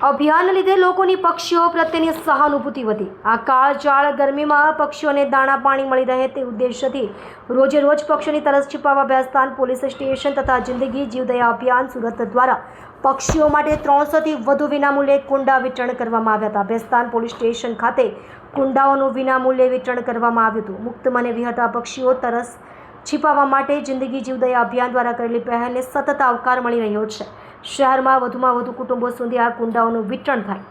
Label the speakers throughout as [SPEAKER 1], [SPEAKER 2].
[SPEAKER 1] અભિયાનને લીધે લોકોની પક્ષીઓ પ્રત્યેની સહાનુભૂતિ વધી। આ કાળઝાળ ગરમીમાં પક્ષીઓને દાણા પાણી મળી રહે તે ઉદ્દેશ્યથી રોજે રોજ પક્ષીઓની તરસ छिपावा બેસ્તાન પોલીસ સ્ટેશન તથા જિંદગી જીવદયા અભિયાન સુરત દ્વારા પક્ષીઓ માટે 300થી વધુ વિનામૂલ્યે કુંડા વિતરણ કરવામાં આવ્યા હતા। બેસ્તાન પોલીસ સ્ટેશન ખાતે કુંડાઓનું વિનામૂલ્યે વિતરણ કરવામાં આવ્યું હતું। મુક્ત મને વિહરતા પક્ષીઓ તરસ छिपावा માટે જિંદગી જીવદયા અભિયાન દ્વારા કરેલી પહેલને સતત આવકાર મળી રહ્યો છે। શહેરમાં વધુમાં વધુ કુટુંબો સુધી આ કુંડાઓનું વિતરણ થાય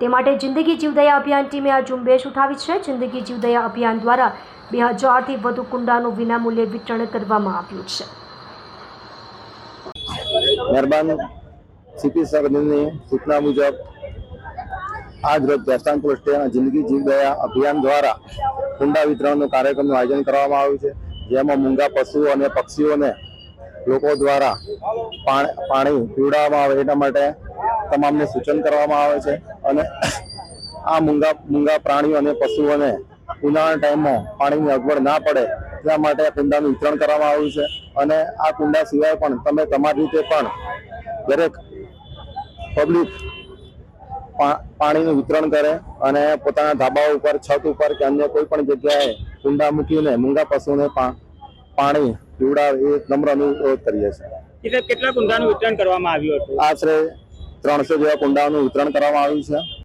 [SPEAKER 1] તે માટે જિંદગી જીવદયા અભિયાન ટીમે આ ઝુંબેશ ઉઠાવી છે। જિંદગી જીવદયા અભિયાન દ્વારા 2000થી વધુ કુંડાનું વિનામૂલ્યે વિતરણ કરવામાં આવ્યું છે।
[SPEAKER 2] મહેરબાન સીપી સરની સૂચના મુજબ આજ રોજ બેસ્તાન પોલીસ સ્ટેશન જિંદગી જીવદયા અભિયાન દ્વારા કુંડા વિતરણનો કાર્યક્રમનું આયોજન કરવામાં આવ્યું છે, જેમાં મૂંગા પશુઓ અને પક્ષીઓને લોકો દ્વારા પાણી પીવડાવવામાં આવે એના માટે તમામને સૂચન કરવામાં આવે છે। અને આ મૂંગા પ્રાણીઓ અને પશુઓને ઉનાળાના ટાઈમમાં પાણીની અગવડ ના પડે એટલા માટે કુંડાનું વિતરણ કરવામાં આવ્યું છે। અને આ કુંડા સિવાય પણ તમે તમારી રીતે પણ દરેક પબ્લિક પાણીનું વિતરણ કરે અને પોતાના ધાબા ઉપર, છત ઉપર કે અન્ય કોઈ પણ જગ્યાએ કુંડા મૂકીને મૂંગા પશુઓને પાણી પીવડાવે એ નમ્ર અનુરોધ કરીએ છીએ।
[SPEAKER 3] કેટલા કુંડાનું વિતરણ કરવામાં આવ્યું હતું?
[SPEAKER 2] આશરે 300 જેવા કુંડાઓનું વિતરણ કરવામાં આવ્યું છે।